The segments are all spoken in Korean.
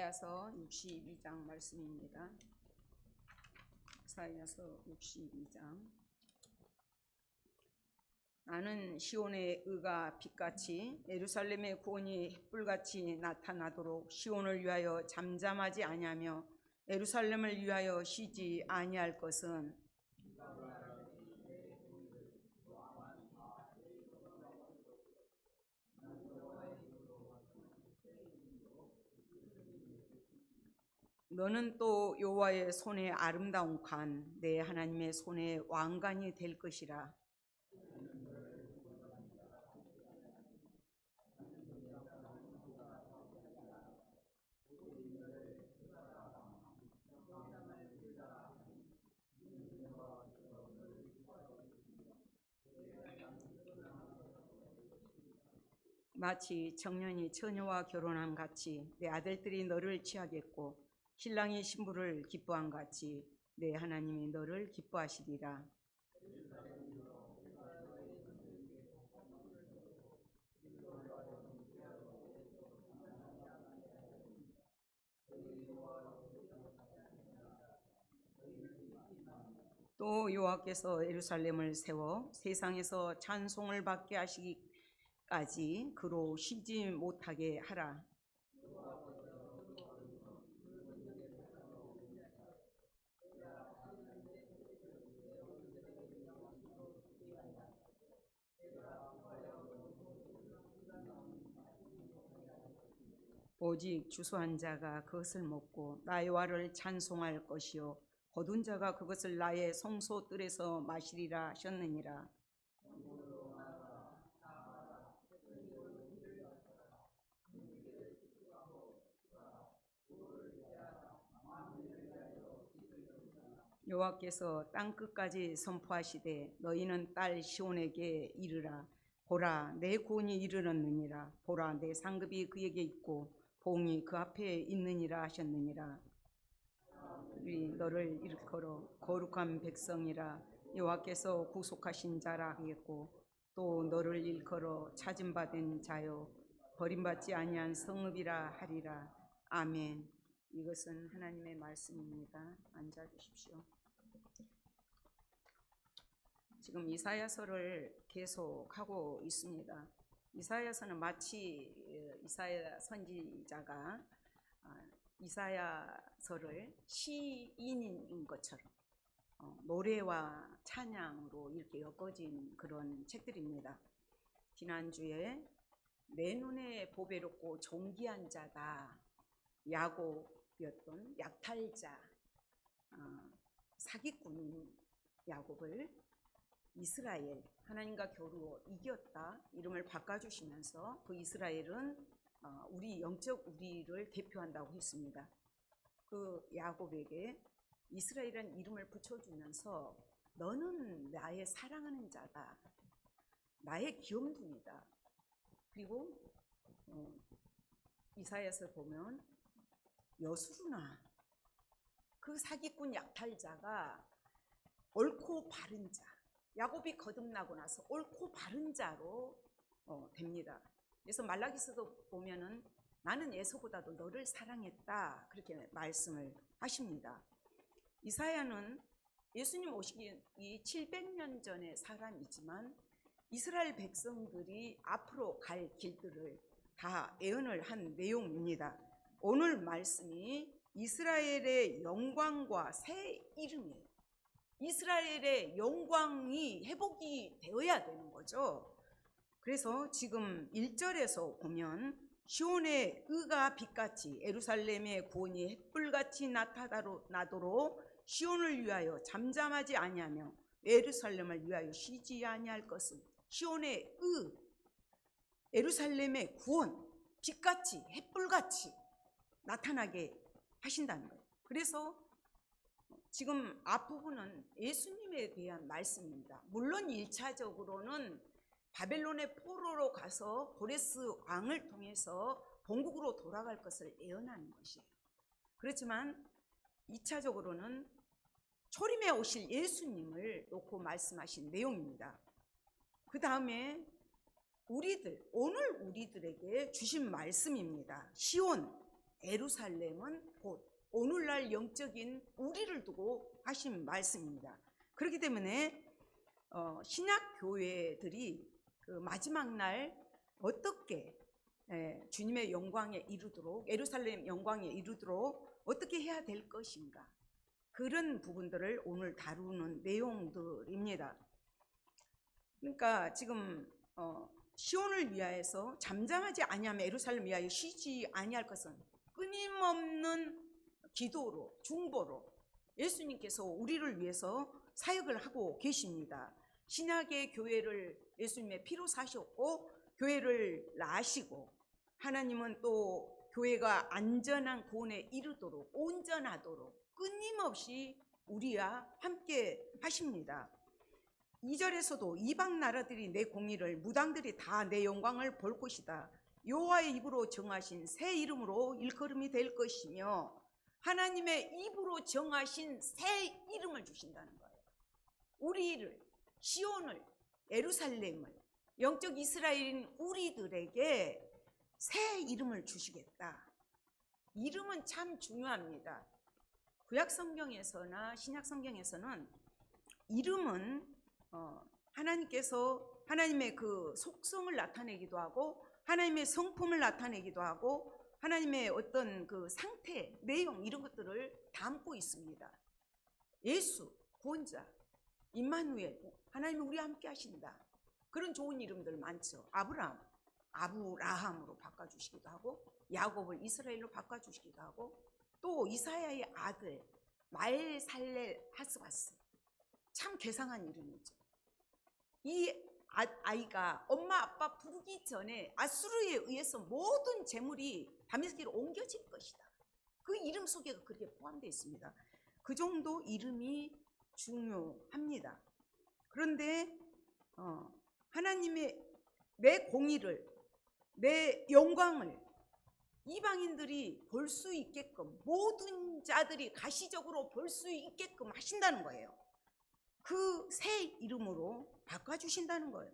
이사야서 62장 말씀입니다. 이사야서 62장. 나는 시온의 의가 빛같이 예루살렘의 구원이 햇불같이 나타나도록 시온을 위하여 잠잠하지 아니하며 예루살렘을 위하여 쉬지 아니할 것은 너는 또 여호와의 손의 아름다운 관, 내 하나님의 손의 왕관이 될 것이라. 마치 청년이 처녀와 결혼한 같이 내 아들들이 너를 취하겠고 신랑이 신부를 기뻐한 같이 내 하나님이 너를 기뻐하시리라. 또 여호와께서 예루살렘을 세워 세상에서 찬송을 받게 하시기까지 그로 쉬지 못하게 하라. 오직 주수한 자가 그것을 먹고 나의 여호와를 찬송할 것이요 거둔 자가 그것을 나의 성소뜰에서 마시리라 하셨느니라. 여호와께서 땅 끝까지 선포하시되 너희는 딸 시온에게 이르라. 보라, 내 구원이 이르렀느니라. 보라, 내 상급이 그에게 있고 보응이 그 앞에 있느니라 하셨느니라. 우리 너를 일컬어 거룩한 백성이라 여호와께서 구속하신 자라 하겠고 또 너를 일컬어 찾음받은 자요 버림받지 아니한 성읍이라 하리라. 아멘. 이것은 하나님의 말씀입니다. 앉아주십시오. 지금 이사야서를 계속하고 있습니다. 이사야서는 마치 이사야 선지자가 이사야서를 시인인 것처럼 노래와 찬양으로 이렇게 엮어진 그런 책들입니다. 지난주에 내 눈에 보배롭고 존귀한 자다, 야곱이었던 약탈자, 사기꾼인 야곱을 이스라엘, 하나님과 겨루어 이겼다 이름을 바꿔주시면서 그 이스라엘은 우리 영적 우리를 대표한다고 했습니다. 그 야곱에게 이스라엘이라는 이름을 붙여주면서 너는 나의 사랑하는 자다, 나의 귀염둥이다. 그리고 이사야서 보면 여수르나 그 사기꾼 약탈자가 옳고 바른 자, 야곱이 거듭나고 나서 옳고 바른 자로 됩니다. 그래서 말라기서도 보면은 나는 에서보다도 너를 사랑했다 그렇게 말씀을 하십니다. 이사야는 예수님 오시기 700년 전의 사람이지만 이스라엘 백성들이 앞으로 갈 길들을 다 예언을 한 내용입니다. 오늘 말씀이 이스라엘의 영광과 새 이름이에요. 이스라엘의 영광이 회복이 되어야 되는 거죠. 그래서 지금 1절에서 보면 시온의 의가 빛같이 예루살렘의 구원이 햇불같이 나타나도록 시온을 위하여 잠잠하지 아니하며 예루살렘을 위하여 쉬지 아니할 것은 시온의 의, 예루살렘의 구원, 빛같이 햇불같이 나타나게 하신다는 거예요. 그래서 지금 앞부분은 예수님에 대한 말씀입니다. 물론 1차적으로는 바벨론의 포로로 가서 고레스 왕을 통해서 본국으로 돌아갈 것을 예언하는 것이에요. 그렇지만 2차적으로는 초림에 오실 예수님을 놓고 말씀하신 내용입니다. 그 다음에 오늘 우리들에게 주신 말씀입니다. 시온, 예루살렘은 곧 오늘날 영적인 우리를 두고 하신 말씀입니다. 그렇기 때문에 신약 교회들이 그 마지막 날 어떻게 주님의 영광에 이르도록, 예루살렘 영광에 이르도록 어떻게 해야 될 것인가, 그런 부분들을 오늘 다루는 내용들입니다. 그러니까 지금 시온을 위하여서 잠잠하지 아니하며 예루살렘 위하여 쉬지 아니할 것은 끊임없는 기도로, 중보로 예수님께서 우리를 위해서 사역을 하고 계십니다. 신약의 교회를 예수님의 피로 사셨고 교회를 낳으시고, 하나님은 또 교회가 안전한 구원에 이르도록, 온전하도록 끊임없이 우리와 함께 하십니다. 2절에서도 이방 나라들이 내 공의를, 무당들이 다 내 영광을 볼 것이다. 여호와의 입으로 정하신 새 이름으로 일컬음이 될 것이며, 하나님의 입으로 정하신 새 이름을 주신다는 거예요. 우리를, 시온을, 예루살렘을, 영적 이스라엘인 우리들에게 새 이름을 주시겠다. 이름은 참 중요합니다. 구약 성경에서나 신약 성경에서는 이름은 하나님께서 하나님의 그 속성을 나타내기도 하고, 하나님의 성품을 나타내기도 하고, 하나님의 어떤 그 상태, 내용, 이런 것들을 담고 있습니다. 예수, 구원자, 임마누엘, 하나님이 우리와 함께 하신다. 그런 좋은 이름들 많죠. 아브라함, 아브라함으로 바꿔주시기도 하고, 야곱을 이스라엘로 바꿔주시기도 하고, 또 이사야의 아들 말살렐 하스바스, 참 괴상한 이름이죠. 이 아이가 엄마 아빠 부르기 전에 아수르에 의해서 모든 재물이 다메섹으로 옮겨질 것이다. 그 이름 속에 그렇게 포함되어 있습니다. 그 정도 이름이 중요합니다. 그런데 하나님의 내 공의를, 내 영광을 이방인들이 볼 수 있게끔, 모든 자들이 가시적으로 볼 수 있게끔 하신다는 거예요. 그 새 이름으로 바꿔주신다는 거예요.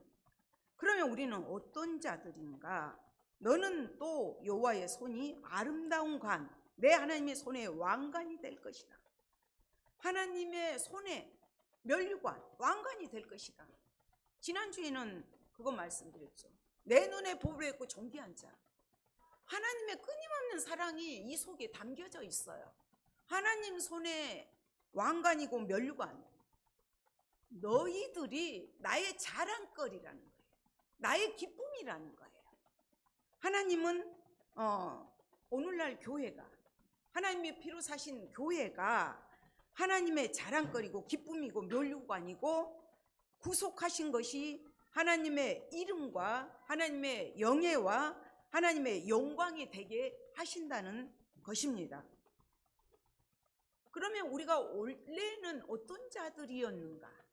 그러면 우리는 어떤 자들인가? 너는 또 여호와의 손이 아름다운 관, 내 하나님의 손에 왕관이 될 것이다. 하나님의 손에 면류관, 왕관이 될 것이다. 지난주에는 그거 말씀드렸죠. 내 눈에 보배로 있고 존귀한 자. 하나님의 끊임없는 사랑이 이 속에 담겨져 있어요. 하나님 손에 왕관이고 면류관, 너희들이 나의 자랑거리라는 거예요. 나의 기쁨이라는 거예요. 하나님은 오늘날 교회가, 하나님의 피로 사신 교회가 하나님의 자랑거리고 기쁨이고 면류관이고, 구속하신 것이 하나님의 이름과 하나님의 영예와 하나님의 영광이 되게 하신다는 것입니다. 그러면 우리가 원래는 어떤 자들이었는가?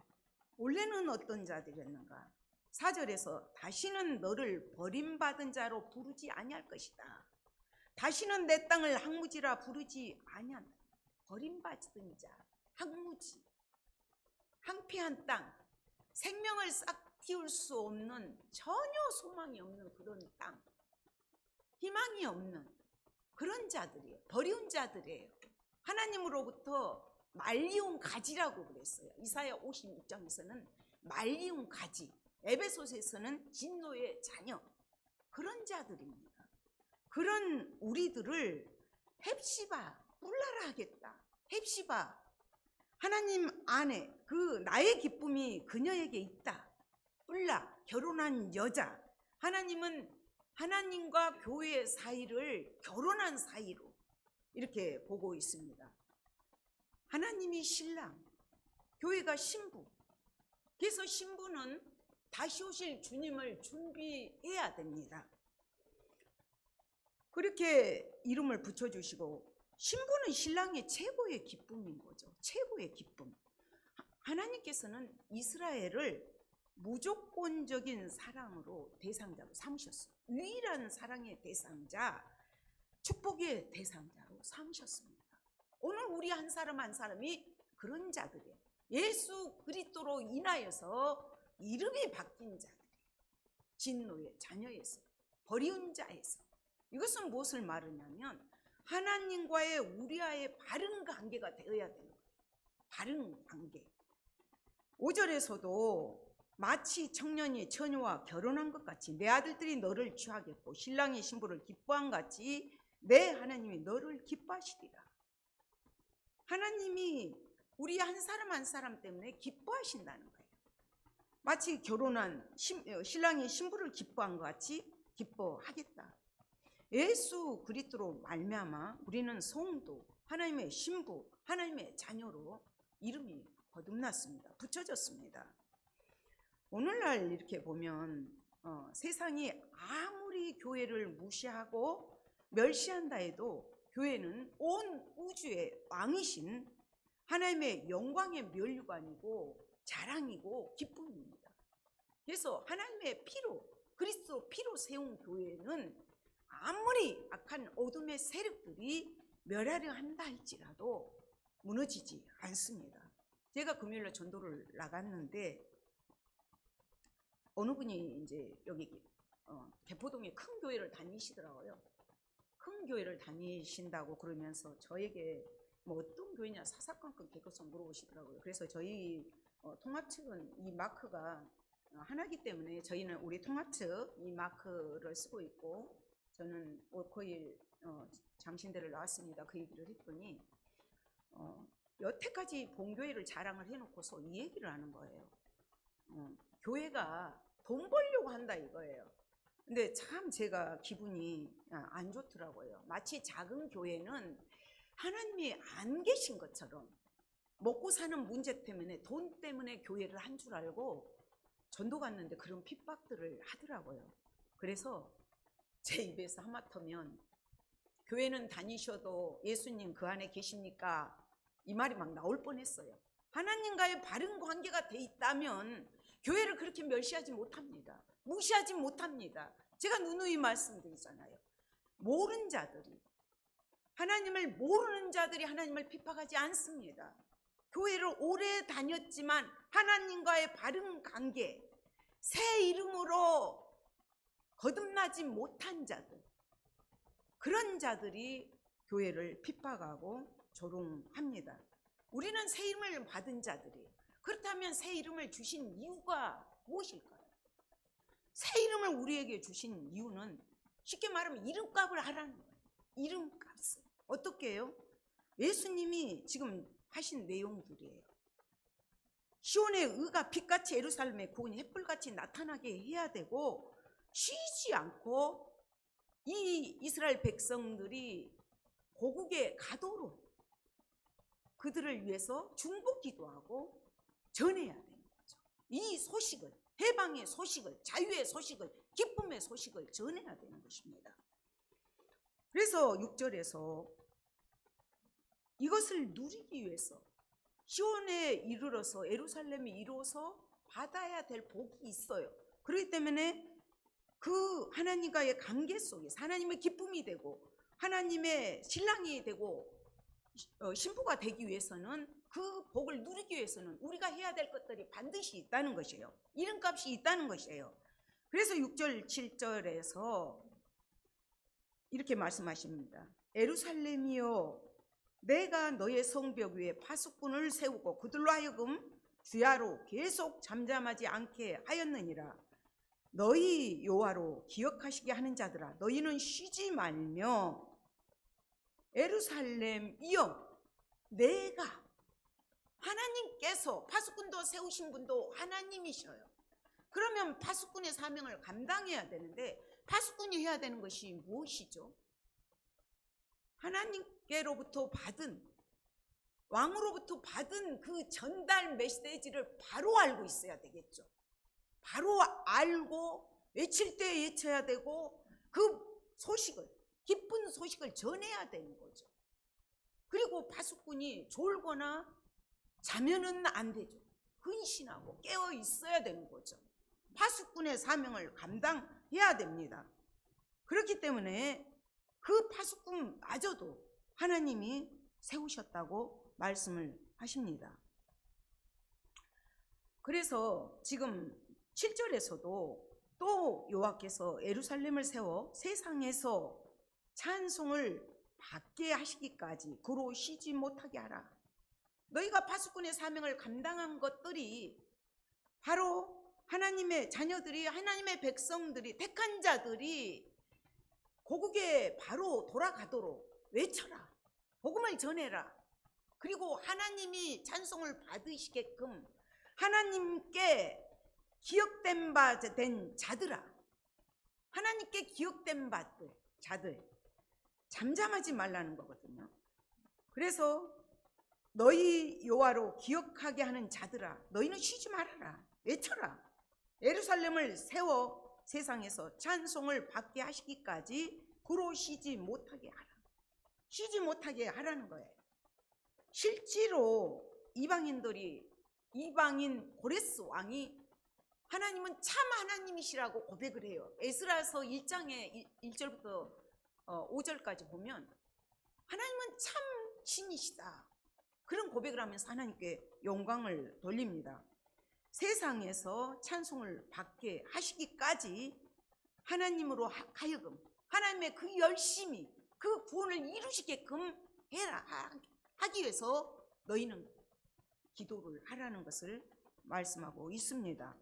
원래는 어떤 자들이었는가? 4절에서 다시는 너를 버림받은 자로 부르지 아니할 것이다. 다시는 내 땅을 항무지라 부르지 아니한다. 버림받은 자, 항무지, 황폐한 땅, 생명을 싹 틔울 수 없는, 전혀 소망이 없는 그런 땅, 희망이 없는 그런 자들이에요. 버려운 자들이에요. 하나님으로부터 말리운 가지라고 그랬어요. 이사야 56장에서는 말리운 가지, 에베소서에서는 진노의 자녀, 그런 자들입니다. 그런 우리들을 헵시바, 뿔라라 하겠다. 헵시바, 하나님 안에 그 나의 기쁨이 그녀에게 있다. 뿔라, 결혼한 여자. 하나님은 하나님과 교회의 사이를 결혼한 사이로 이렇게 보고 있습니다. 하나님이 신랑, 교회가 신부. 그래서 신부는 다시 오실 주님을 준비해야 됩니다. 그렇게 이름을 붙여주시고, 신부는 신랑의 최고의 기쁨인 거죠. 최고의 기쁨. 하나님께서는 이스라엘을 무조건적인 사랑으로 대상자로 삼으셨어요. 유일한 사랑의 대상자, 축복의 대상자로 삼으셨습니다. 오늘 우리 한 사람 한 사람이 그런 자들이에요. 예수 그리스도로 인하여서 이름이 바뀐 자들이에요. 진노의 자녀에서, 버리운 자에서. 이것은 무엇을 말하냐면 하나님과의 우리와의 바른 관계가 되어야 되는 거예요. 바른 관계. 5절에서도 마치 청년이 처녀와 결혼한 것 같이 내 아들들이 너를 취하겠고 신랑이 신부를 기뻐한 같이 내 하나님이 너를 기뻐하시리라. 하나님이 우리 한 사람 한 사람 때문에 기뻐하신다는 거예요. 마치 결혼한 신랑이 신부를 기뻐한 것 같이 기뻐하겠다. 예수 그리스도로 말미암아 우리는 성도, 하나님의 신부, 하나님의 자녀로 이름이 거듭났습니다. 붙여졌습니다. 오늘날 이렇게 보면 세상이 아무리 교회를 무시하고 멸시한다 해도 교회는 온 우주의 왕이신 하나님의 영광의 면류관이고 자랑이고 기쁨입니다. 그래서 하나님의 피로, 그리스도 피로 세운 교회는 아무리 악한 어둠의 세력들이 멸하려 한다 할지라도 무너지지 않습니다. 제가 금요일에 전도를 나갔는데 어느 분이 이제 여기 개포동에 큰 교회를 다니시더라고요. 큰 교회를 다니신다고 그러면서 저에게 뭐 어떤 교회냐 사사건건 개거성 물어보시더라고요. 그래서 저희 통합 측은 이 마크가 하나이기 때문에 저희는 우리 통합 측 이 마크를 쓰고 있고 저는 거의 장신대를 나왔습니다. 그 얘기를 했더니 여태까지 본교회를 자랑을 해놓고서 이 얘기를 하는 거예요. 교회가 돈 벌려고 한다 이거예요. 근데 참 제가 기분이 안 좋더라고요. 마치 작은 교회는 하나님이 안 계신 것처럼 먹고 사는 문제 때문에 돈 때문에 교회를 한 줄 알고 전도 갔는데 그런 핍박들을 하더라고요. 그래서 제 입에서 하마터면 교회는 다니셔도 예수님 그 안에 계십니까? 이 말이 막 나올 뻔했어요. 하나님과의 바른 관계가 돼 있다면 교회를 그렇게 멸시하지 못합니다. 무시하지 못합니다. 제가 누누이 말씀드리잖아요. 모르는 자들이, 하나님을 모르는 자들이 하나님을 핍박하지 않습니다. 교회를 오래 다녔지만 하나님과의 바른 관계, 새 이름으로 거듭나지 못한 자들, 그런 자들이 교회를 핍박하고 조롱합니다. 우리는 새 이름을 받은 자들이, 그렇다면 새 이름을 주신 이유가 무엇일까요? 새 이름을 우리에게 주신 이유는 쉽게 말하면 이름값을 하라는 거예요. 이름값을. 어떻게 해요? 예수님이 지금 하신 내용들이에요. 시온의 의가 빛같이 예루살렘의 구원이 햇불같이 나타나게 해야 되고 쉬지 않고 이 이스라엘 백성들이 고국에 가도록 그들을 위해서 중보 기도하고 전해야 되는 거죠. 이 소식을, 해방의 소식을, 자유의 소식을, 기쁨의 소식을 전해야 되는 것입니다. 그래서 6절에서 이것을 누리기 위해서 시온에 이르러서 예루살렘에 이루어서 받아야 될 복이 있어요. 그렇기 때문에 그 하나님과의 관계 속에서 하나님의 기쁨이 되고 하나님의 신랑이 되고 신부가 되기 위해서는 그 복을 누리기 위해서는 우리가 해야 될 것들이 반드시 있다는 것이에요. 이름값이 있다는 것이에요. 그래서 6절 7절에서 이렇게 말씀하십니다. 예루살렘이여 내가 너의 성벽 위에 파수꾼을 세우고 그들로 하여금 주야로 계속 잠잠하지 않게 하였느니라. 너희 여호와로 기억하시게 하는 자들아 너희는 쉬지 말며 예루살렘이여 내가 하나님께서 파수꾼도 세우신 분도 하나님이셔요. 그러면 파수꾼의 사명을 감당해야 되는데 파수꾼이 해야 되는 것이 무엇이죠? 하나님께로부터 받은 왕으로부터 받은 그 전달 메시지를 바로 알고 있어야 되겠죠. 바로 알고 외칠 때 외쳐야 되고 그 소식을 기쁜 소식을 전해야 되는 거죠. 그리고 파수꾼이 졸거나 자면은 안 되죠. 근신하고 깨어 있어야 되는 거죠. 파수꾼의 사명을 감당해야 됩니다. 그렇기 때문에 그 파수꾼마저도 하나님이 세우셨다고 말씀을 하십니다. 그래서 지금 7절에서도 또 여호와께서 예루살렘을 세워 세상에서 찬송을 받게 하시기까지 그로 쉬지 못하게 하라. 너희가 파수꾼의 사명을 감당한 것들이 바로 하나님의 자녀들이, 하나님의 백성들이, 택한 자들이 고국에 바로 돌아가도록 외쳐라. 복음을 전해라. 그리고 하나님이 찬송을 받으시게끔 하나님께 기억된 바 된 자들아, 하나님께 기억된 자들 잠잠하지 말라는 거거든요. 그래서 너희 여호와로 기억하게 하는 자들아, 너희는 쉬지 말아라. 외쳐라. 예루살렘을 세워 세상에서 찬송을 받게 하시기까지 그로 쉬지 못하게 하라. 쉬지 못하게 하라는 거예요. 실제로 이방인 고레스 왕이 하나님은 참 하나님이시라고 고백을 해요. 에스라서 1장의 1절부터 5절까지 보면 하나님은 참 신이시다, 그런 고백을 하면서 하나님께 영광을 돌립니다. 세상에서 찬송을 받게 하시기까지 하나님으로 하여금 하나님의 그 열심히 그 구원을 이루시게끔 해라 하기 위해서 너희는 기도를 하라는 것을 말씀하고 있습니다.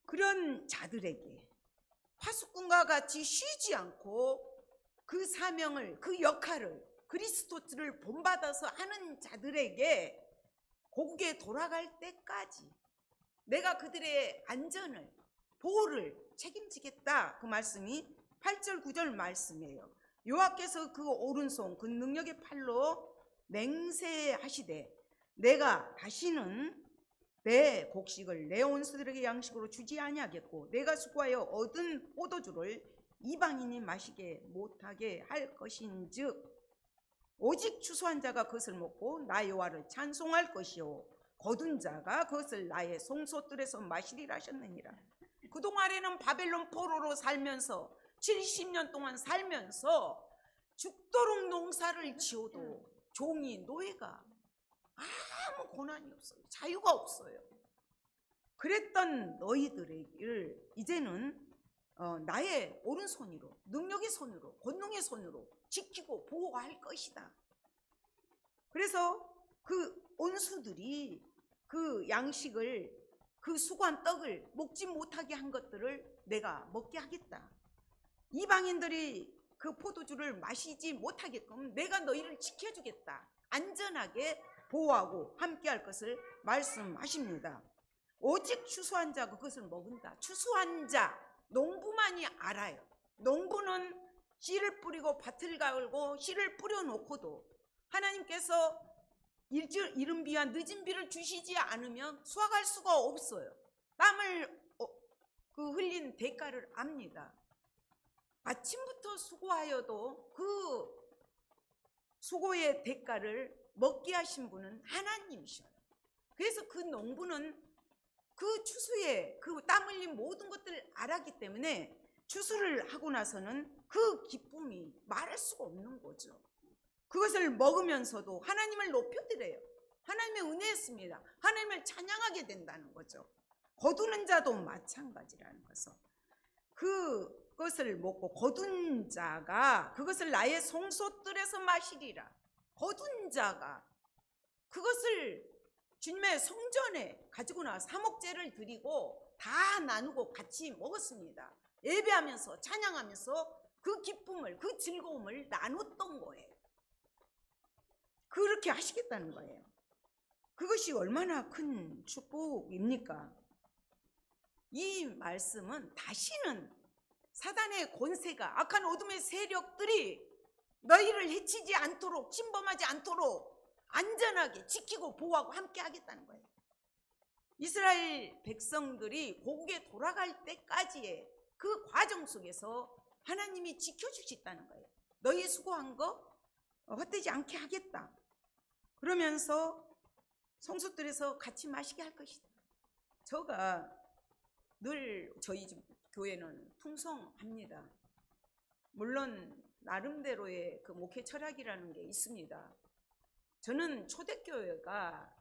그런 자들에게 파수꾼과 같이 쉬지 않고 그 사명을, 그 역할을, 그리스도를 본받아서 하는 자들에게 고국에 돌아갈 때까지 내가 그들의 안전을, 보호를 책임지겠다, 그 말씀이 8절 9절 말씀이에요. 여호와께서 그 오른손 그 능력의 팔로 맹세하시되 내가 다시는 내 곡식을 내 온수들에게 양식으로 주지 아니하겠고 내가 수고하여 얻은 포도주를 이방인이 마시게 못하게 할 것인즉 오직 추수한 자가 그것을 먹고 나 여호와를 찬송할 것이요 거둔 자가 그것을 나의 송소뜰에서 마시리라 하셨느니라. 그동안에는 바벨론 포로로 살면서 70년 동안 살면서 죽도록 농사를 지어도 종이, 노예가 아무 고난이 없어요. 자유가 없어요. 그랬던 너희들을 이제는 나의 오른손으로, 능력의 손으로, 권능의 손으로 지키고 보호할 것이다. 그래서 그 온수들이 그 양식을, 그 수고한 떡을 먹지 못하게 한 것들을 내가 먹게 하겠다. 이방인들이 그 포도주를 마시지 못하게끔 내가 너희를 지켜주겠다. 안전하게 보호하고 함께할 것을 말씀하십니다. 오직 추수한 자가 그것을 먹은다. 추수한 자, 농부만이 알아요. 농부는 씨를 뿌리고 밭을 갈고 씨를 뿌려놓고도 하나님께서 이른 비와 늦은 비를 주시지 않으면 수확할 수가 없어요. 땀을 흘린 대가를 압니다. 아침부터 수고하여도 그 수고의 대가를 먹게 하신 분은 하나님이셔요. 그래서 그 농부는 그 추수에 그 땀 흘린 모든 것들을 알았기 때문에 추수를 하고 나서는 그 기쁨이 말할 수가 없는 거죠. 그것을 먹으면서도 하나님을 높여드려요. 하나님의 은혜였습니다. 하나님을 찬양하게 된다는 거죠. 거두는 자도 마찬가지라는 것을. 그것을 먹고 거둔 자가 그것을 나의 송소뜰에서 마시리라. 거둔 자가 그것을 주님의 성전에 가지고 나와 사목제를 드리고 다 나누고 같이 먹었습니다. 예배하면서 찬양하면서 그 기쁨을, 그 즐거움을 나눴던 거예요. 그렇게 하시겠다는 거예요. 그것이 얼마나 큰 축복입니까? 이 말씀은 다시는 사단의 권세가, 악한 어둠의 세력들이 너희를 해치지 않도록, 침범하지 않도록 안전하게 지키고 보호하고 함께 하겠다는 거예요. 이스라엘 백성들이 고국에 돌아갈 때까지의 그 과정 속에서 하나님이 지켜주시다는 거예요. 너희 수고한 거 헛되지 않게 하겠다. 그러면서 성소들에서 같이 마시게 할 것이다. 저가 늘 저희 집 교회는 풍성합니다. 물론 나름대로의 그 목회 철학이라는 게 있습니다. 저는 초대교회가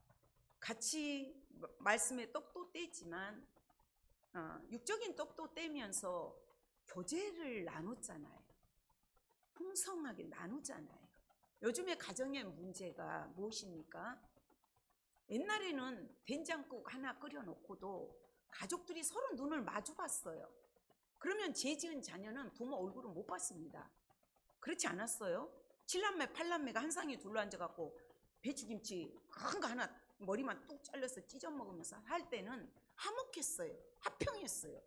같이 말씀의 떡도 떼지만 육적인 떡도 떼면서 교제를 나눴잖아요. 풍성하게 나누잖아요. 요즘에 가정의 문제가 무엇입니까? 옛날에는 된장국 하나 끓여놓고도 가족들이 서로 눈을 마주 봤어요. 그러면 죄 지은 자녀는 부모 얼굴을 못 봤습니다. 그렇지 않았어요? 칠남매 팔남매가 한 상에 둘러앉아갖고 배추김치 큰 거 하나 머리만 뚝 잘라서 찢어 먹으면서 할 때는 화목했어요. 화평했어요.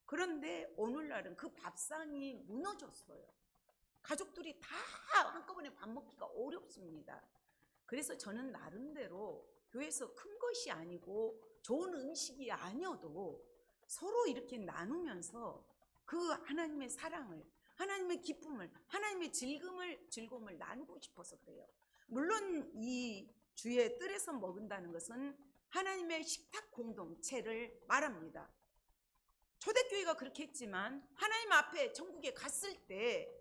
그런데 오늘날은 그 밥상이 무너졌어요. 가족들이 다 한꺼번에 밥 먹기가 어렵습니다. 그래서 저는 나름대로 교회에서 큰 것이 아니고 좋은 음식이 아니어도 서로 이렇게 나누면서 그 하나님의 사랑을, 하나님의 기쁨을, 하나님의 즐거움을 나누고 싶어서 그래요. 물론 이 주의 뜰에서 먹는다는 것은 하나님의 식탁 공동체를 말합니다. 초대교회가 그렇게 했지만 하나님 앞에 천국에 갔을 때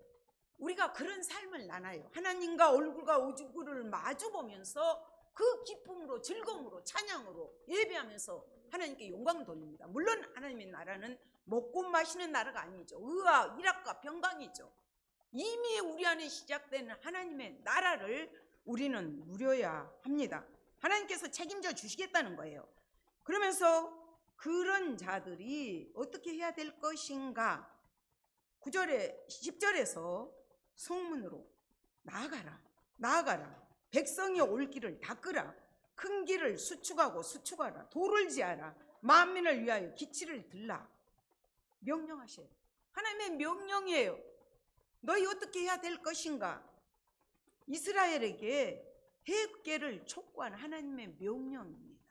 우리가 그런 삶을 나눠요. 하나님과 얼굴과 얼굴을 마주 보면서 그 기쁨으로, 즐거움으로, 찬양으로 예배하면서 하나님께 영광을 돌립니다. 물론 하나님의 나라는 먹고 마시는 나라가 아니죠. 의와 일학과 평강이죠. 이미 우리 안에 시작된 하나님의 나라를 우리는 누려야 합니다. 하나님께서 책임져 주시겠다는 거예요. 그러면서 그런 자들이 어떻게 해야 될 것인가? 9절에 10절에서 성문으로 나아가라. 백성이 올 길을 닦으라. 큰 길을 수축하라. 돌을 지어라. 만민을 위하여 기치를 들라. 명령하셔요. 하나님의 명령이에요. 너희 어떻게 해야 될 것인가? 이스라엘에게 회개를 촉구한 하나님의 명령입니다.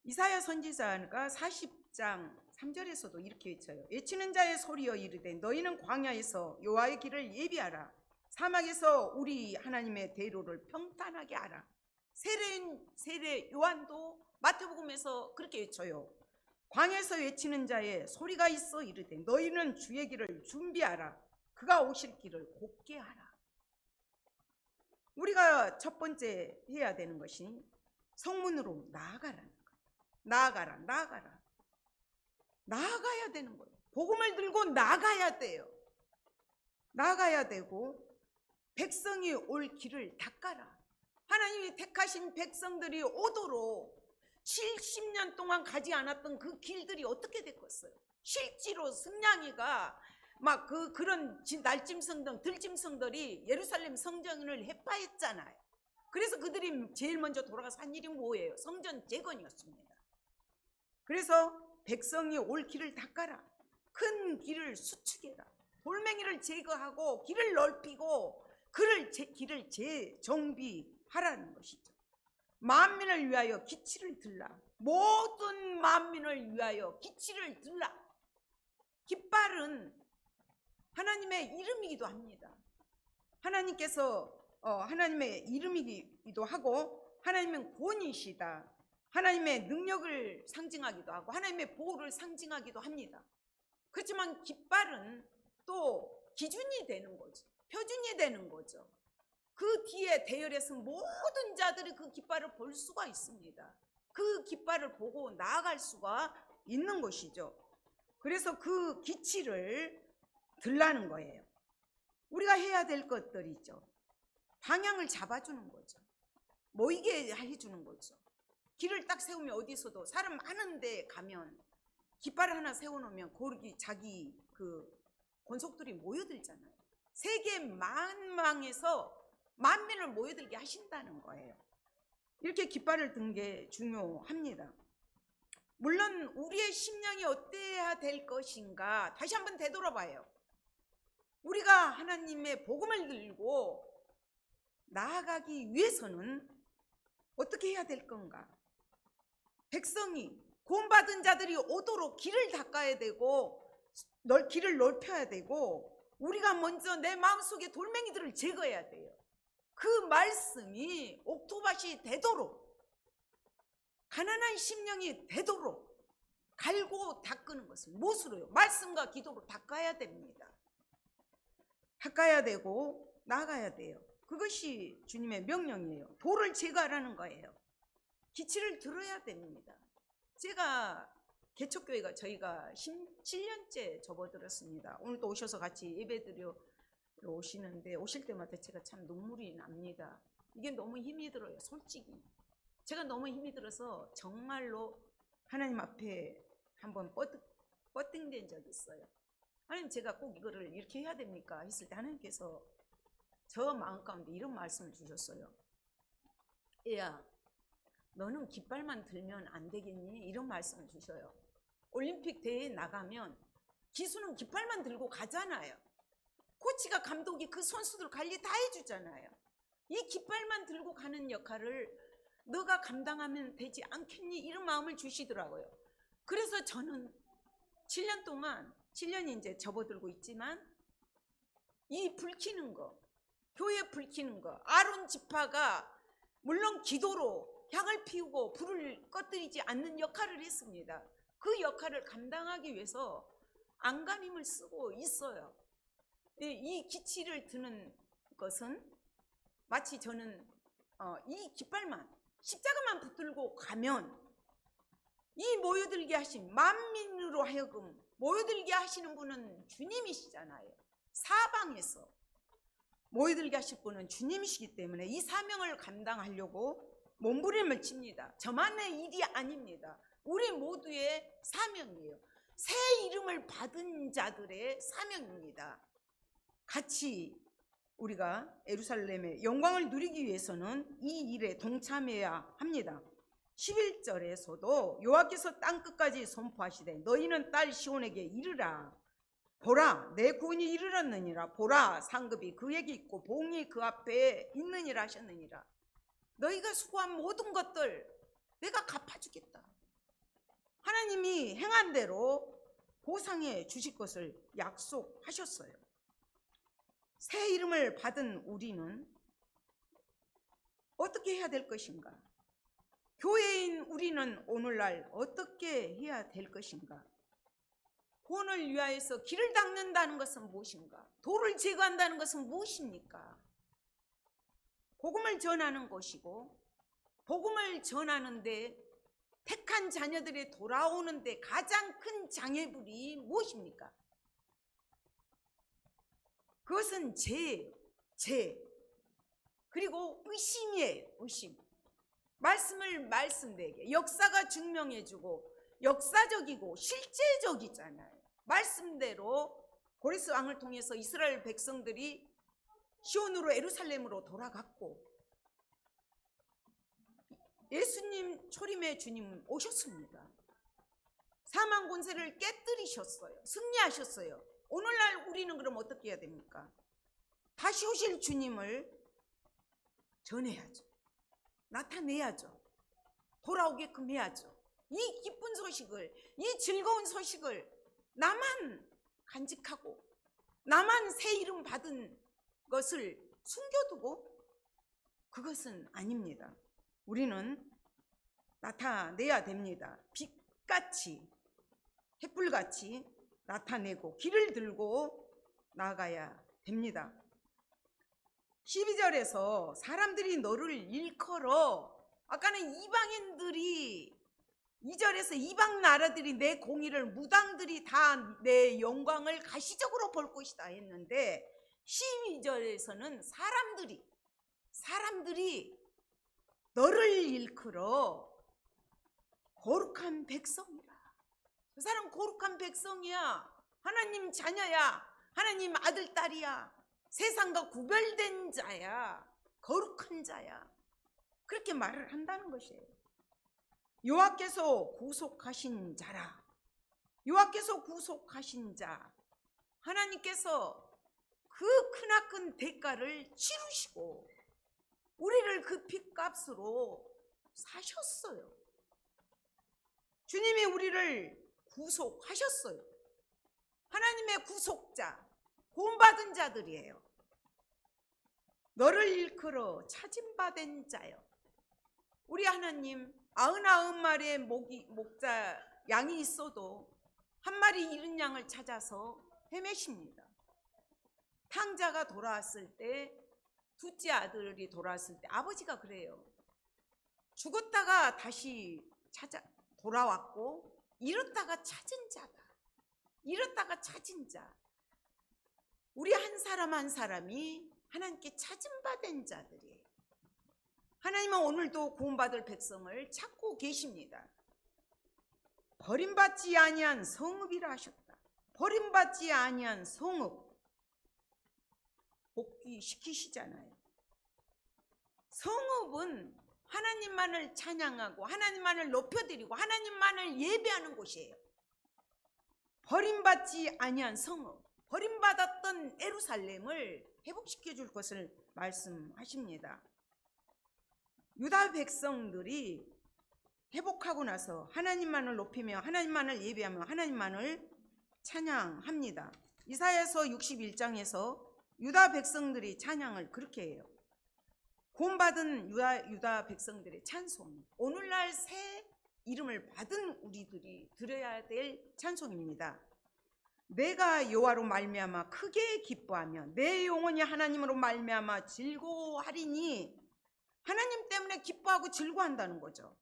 이사야 선지자가 40장 3절에서도 이렇게 외쳐요. 외치는 자의 소리여 이르되 너희는 광야에서 여호와의 길을 예비하라. 사막에서 우리 하나님의 대로를 평탄하게 하라. 세례 요한도 마태복음에서 그렇게 외쳐요. 광야에서 외치는 자의 소리가 있어 이르되 너희는 주의 길을 준비하라. 그가 오실 길을 곱게 하라. 우리가 첫 번째 해야 되는 것이 성문으로 나아가라는 거예요. 나아가야 되는 거예요. 복음을 들고 나가야 돼요. 나가야 되고 백성이 올 길을 닦아라. 하나님이 택하신 백성들이 오도록 70년 동안 가지 않았던 그 길들이 어떻게 됐겠어요? 실제로 승냥이가 막 그런 날짐승들, 들짐승들이 예루살렘 성전을 해파했잖아요. 그래서 그들이 제일 먼저 돌아가서 한 일이 뭐예요? 성전 재건이었습니다. 그래서 백성이 올 길을 닦아라. 큰 길을 수축해라. 돌멩이를 제거하고 길을 넓히고 길을 재정비하라는 것이죠. 만민을 위하여 기치를 들라. 모든 만민을 위하여 기치를 들라. 깃발은 하나님의 이름이기도 합니다. 하나님께서 하나님의 이름이기도 하고 하나님은 권위시다. 하나님의 능력을 상징하기도 하고 하나님의 보호를 상징하기도 합니다. 그렇지만 깃발은 또 기준이 되는 거죠. 표준이 되는 거죠. 그 뒤에 대열에서 모든 자들이 그 깃발을 볼 수가 있습니다. 그 깃발을 보고 나아갈 수가 있는 것이죠. 그래서 그 기치를 들라는 거예요. 우리가 해야 될 것들이죠. 방향을 잡아주는 거죠. 모이게 해주는 거죠. 길을 딱 세우면 어디서도 사람 많은데 가면 깃발을 하나 세워놓으면 거기 자기 권속들이 모여들잖아요. 세계 만망에서 만민을 모여들게 하신다는 거예요. 이렇게 깃발을 든 게 중요합니다. 물론 우리의 심령이 어때야 될 것인가 다시 한번 되돌아봐요. 우리가 하나님의 복음을 들고 나아가기 위해서는 어떻게 해야 될 건가? 백성이 구원받은 자들이 오도록 길을 닦아야 되고 길을 넓혀야 되고 우리가 먼저 내 마음속에 돌멩이들을 제거해야 돼요. 그 말씀이 옥토밭이 되도록 가난한 심령이 되도록 갈고 닦는 것을 무엇으로요? 말씀과 기도로 닦아야 됩니다. 닦아야 되고 나가야 돼요. 그것이 주님의 명령이에요. 돌을 제거하라는 거예요. 기치를 들어야 됩니다. 제가 개척교회가 저희가 7년째 접어들었습니다. 오늘도 오셔서 같이 예배드려 오시는데 오실 때마다 제가 참 눈물이 납니다. 이게 너무 힘이 들어요. 솔직히 제가 너무 힘이 들어서 정말로 하나님 앞에 한번 뻗딩된 적이 있어요. 하나님, 제가 꼭 이거를 이렇게 해야 됩니까? 했을 때 하나님께서 저 마음 가운데 이런 말씀을 주셨어요. 얘야, 너는 깃발만 들면 안 되겠니? 이런 말씀을 주셔요. 올림픽 대회에 나가면 기수는 깃발만 들고 가잖아요. 코치가, 감독이 그 선수들 관리 다 해주잖아요. 이 깃발만 들고 가는 역할을 너가 감당하면 되지 않겠니? 이런 마음을 주시더라고요. 그래서 저는 7년 동안, 7년이 이제 접어들고 있지만 이 불 켜는 거, 교회 불 켜는 거, 아론 지파가 물론 기도로 향을 피우고 불을 꺼뜨리지 않는 역할을 했습니다. 그 역할을 감당하기 위해서 안간힘을 쓰고 있어요. 이 기치를 드는 것은 마치 저는 이 깃발만, 십자가만 붙들고 가면 이 모여들게 하신, 만민으로 하여금 모여들게 하시는 분은 주님이시잖아요. 사방에서 모여들게 하실 분은 주님이시기 때문에 이 사명을 감당하려고 몸부림을 칩니다. 저만의 일이 아닙니다. 우리 모두의 사명이에요. 새 이름을 받은 자들의 사명입니다. 같이 우리가 예루살렘의 영광을 누리기 위해서는 이 일에 동참해야 합니다. 11절에서도 여호와께서 땅끝까지 선포하시되 너희는 딸 시온에게 이르라. 보라, 내 구원이 이르렀느니라. 보라, 상급이 그에게 있고 봉이 그 앞에 있느니라 하셨느니라. 너희가 수고한 모든 것들 내가 갚아주겠다. 하나님이 행한 대로 보상해 주실 것을 약속하셨어요. 새 이름을 받은 우리는 어떻게 해야 될 것인가? 교회인 우리는 오늘날 어떻게 해야 될 것인가? 구원을 위하여서 길을 닦는다는 것은 무엇인가? 돌을 제거한다는 것은 무엇입니까? 복음을 전하는 것이고, 복음을 전하는데 택한 자녀들이 돌아오는데 가장 큰 장애물이 무엇입니까? 그것은 죄, 그리고 의심이에요. 의심. 말씀을 말씀되게, 역사가 증명해주고 역사적이고 실제적이잖아요. 말씀대로 고레스 왕을 통해서 이스라엘 백성들이 시온으로, 예루살렘으로 돌아갔고, 예수님 초림의 주님 오셨습니다. 사망 권세를 깨뜨리셨어요. 승리하셨어요. 오늘날 우리는 그럼 어떻게 해야 됩니까? 다시 오실 주님을 전해야죠. 나타내야죠. 돌아오게끔 해야죠. 이 기쁜 소식을, 이 즐거운 소식을 나만 간직하고 나만 새 이름 받은 것을 숨겨두고, 그것은 아닙니다. 우리는 나타내야 됩니다. 빛같이, 햇불같이 나타내고 길을 들고 나가야 됩니다. 12절에서 사람들이 너를 일컬어, 아까는 이방인들이, 2절에서 이방 나라들이 내 공의를, 무당들이 다 내 영광을 가시적으로 볼 것이다 했는데, 12절에서는 사람들이 너를 일컬어 거룩한 백성이라. 저 사람 거룩한 백성이야. 하나님 자녀야. 하나님 아들, 딸이야. 세상과 구별된 자야. 거룩한 자야. 그렇게 말을 한다는 것이에요. 여호와께서 구속하신 자라. 여호와께서 구속하신 자. 하나님께서 그 크나큰 대가를 치르시고 우리를 그 핏값으로 사셨어요. 주님이 우리를 구속하셨어요. 하나님의 구속자, 구원받은 자들이에요. 너를 일컬어 찾음받은 자요. 우리 하나님 99마리의 목자 양이 있어도 한 마리 잃은 양을 찾아서 헤매십니다. 탕자가 돌아왔을 때, 둘째 아들이 돌아왔을 때 아버지가 그래요. 죽었다가 다시 돌아왔고 잃었다가 찾은 자다. 잃었다가 찾은 자. 우리 한 사람 한 사람이 하나님께 찾은 바 된 자들이에요. 하나님은 오늘도 구원받을 백성을 찾고 계십니다. 버림받지 아니한 성읍이라 하셨다. 버림받지 아니한 성읍. 복귀시키시잖아요. 성읍은 하나님만을 찬양하고 하나님만을 높여드리고 하나님만을 예배하는 곳이에요. 버림받지 아니한 성읍, 버림받았던 예루살렘을 회복시켜 줄 것을 말씀하십니다. 유다 백성들이 회복하고 나서 하나님만을 높이며 하나님만을 예배하며 하나님만을 찬양합니다. 이사야서 61장에서 유다 백성들이 찬양을 그렇게 해요. 구원받은 유다 백성들의 찬송, 오늘날 새 이름을 받은 우리들이 들어야 될 찬송입니다. 내가 여호와로 말미암아 크게 기뻐하며 내 영혼이 하나님으로 말미암아 즐거워하리니, 하나님 때문에 기뻐하고 즐거워한다는 거죠.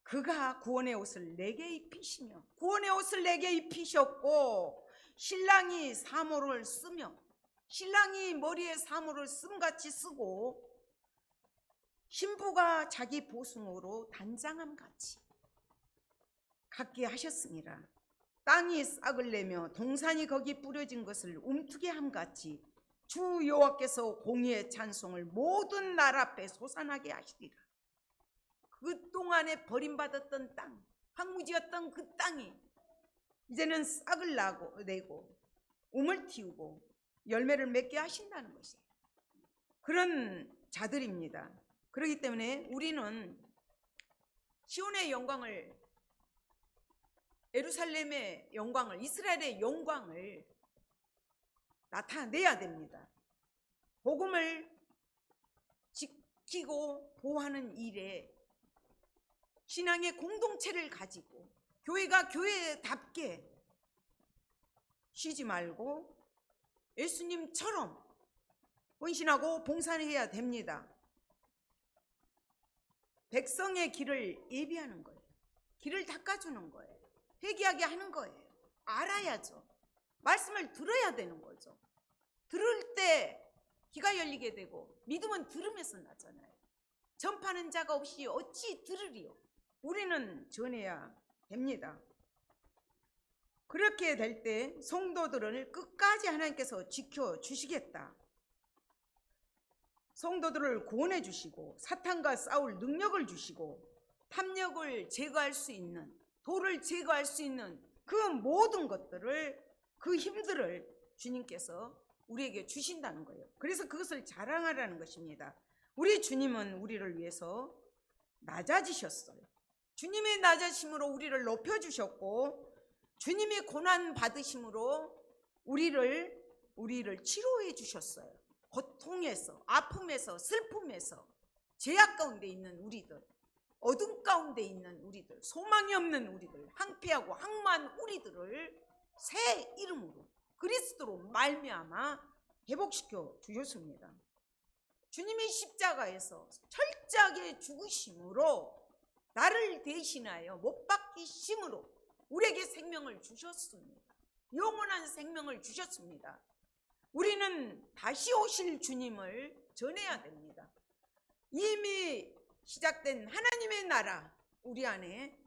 그가 구원의 옷을 내게 입히시며, 구원의 옷을 내게 입히셨고 신랑이 사모를 쓰며, 신랑이 머리에 사모를 씀같이 쓰고 신부가 자기 보승으로 단장함같이 갖게 하셨습니다. 땅이 싹을 내며 동산이 거기 뿌려진 것을 움트게 함같이 주 여호와께서 공의의 찬송을 모든 나라 앞에 솟아나게 하시리라. 그동안에 버림받았던 땅, 황무지였던 그 땅이 이제는 싹을 내고 움을 틔우고 열매를 맺게 하신다는 것이에요. 그런 자들입니다. 그렇기 때문에 우리는 시온의 영광을, 예루살렘의 영광을, 이스라엘의 영광을 나타내야 됩니다. 복음을 지키고 보호하는 일에 신앙의 공동체를 가지고 교회가 교회답게 쉬지 말고 예수님처럼 헌신하고 봉사해야 됩니다. 백성의 길을 예비하는 거예요. 길을 닦아주는 거예요. 회개하게 하는 거예요. 알아야죠. 말씀을 들어야 되는 거죠. 들을 때 귀가 열리게 되고 믿음은 들음에서 나잖아요. 전파하는 자가 없이 어찌 들으리요. 우리는 전해야 됩니다. 그렇게 될 때 성도들을 끝까지 하나님께서 지켜주시겠다. 성도들을 구원해 주시고 사탄과 싸울 능력을 주시고 탐욕을 제거할 수 있는, 돌을 제거할 수 있는 그 모든 것들을, 그 힘들을 주님께서 우리에게 주신다는 거예요. 그래서 그것을 자랑하라는 것입니다. 우리 주님은 우리를 위해서 낮아지셨어요. 주님의 낮아심으로 우리를 높여주셨고 주님의 고난 받으심으로 우리를 치료해 주셨어요. 고통에서, 아픔에서, 슬픔에서, 죄악 가운데 있는 우리들, 어둠 가운데 있는 우리들, 소망이 없는 우리들, 항폐하고 항마한 우리들을 새 이름으로 그리스도로 말미암아 회복시켜 주셨습니다. 주님이 십자가에서 철저하게 죽으심으로 나를 대신하여 못 박히심으로 우리에게 생명을 주셨습니다. 영원한 생명을 주셨습니다. 우리는 다시 오실 주님을 전해야 됩니다. 이미 시작된 하나님의 나라 우리 안에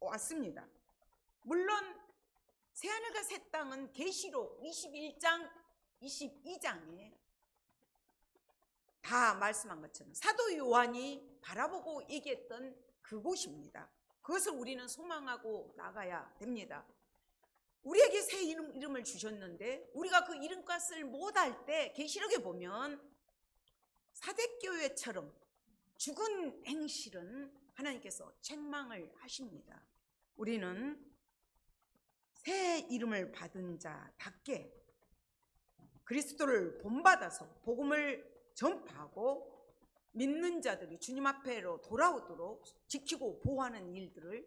왔습니다. 물론 새하늘과 새 땅은 계시록 21장 22장에 다 말씀한 것처럼 사도 요한이 바라보고 얘기했던 그곳입니다. 그것을 우리는 소망하고 나가야 됩니다. 우리에게 새 이름을 주셨는데 우리가 그 이름값을 못할 때 계시록에 보면 사대교회처럼 죽은 행실은 하나님께서 책망을 하십니다. 우리는 새 이름을 받은 자답게 그리스도를 본받아서 복음을 전파하고 믿는 자들이 주님 앞에로 돌아오도록 지키고 보호하는 일들을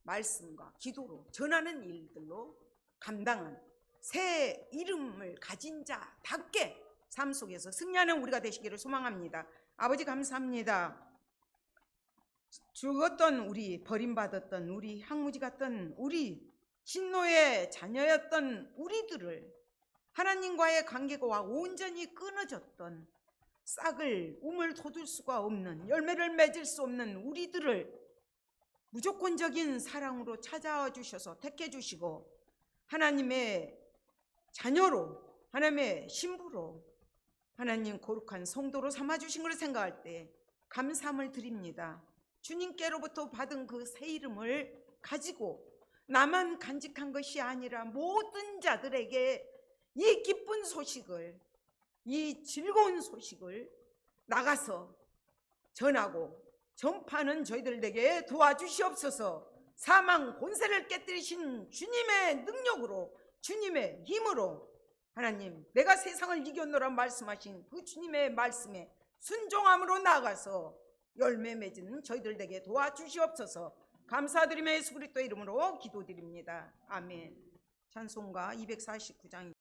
말씀과 기도로 전하는 일들로 감당한 새 이름을 가진 자답게 삶 속에서 승리하는 우리가 되시기를 소망합니다. 아버지 감사합니다. 죽었던 우리, 버림받았던 우리, 항무지 같던 우리, 진노의 자녀였던 우리들을 하나님과의 관계가 온전히 끊어졌던 싹을 우물 돋을 수가 없는, 열매를 맺을 수 없는 우리들을 무조건적인 사랑으로 찾아와 주셔서 택해 주시고 하나님의 자녀로, 하나님의 신부로, 하나님 거룩한 성도로 삼아 주신 것을 생각할 때 감사함을 드립니다. 주님께로부터 받은 그 새 이름을 가지고 나만 간직한 것이 아니라 모든 자들에게 이 기쁜 소식을, 이 즐거운 소식을 나가서 전하고 전파하는 저희들 에게 도와주시옵소서. 사망 권세를 깨뜨리신 주님의 능력으로, 주님의 힘으로 하나님, 내가 세상을 이겼노라 말씀하신 그 주님의 말씀에 순종함으로 나아가서 열매 맺은 저희들 에게 도와주시옵소서. 감사드리며 예수 그리스도의 이름으로 기도드립니다. 아멘. 찬송가 249장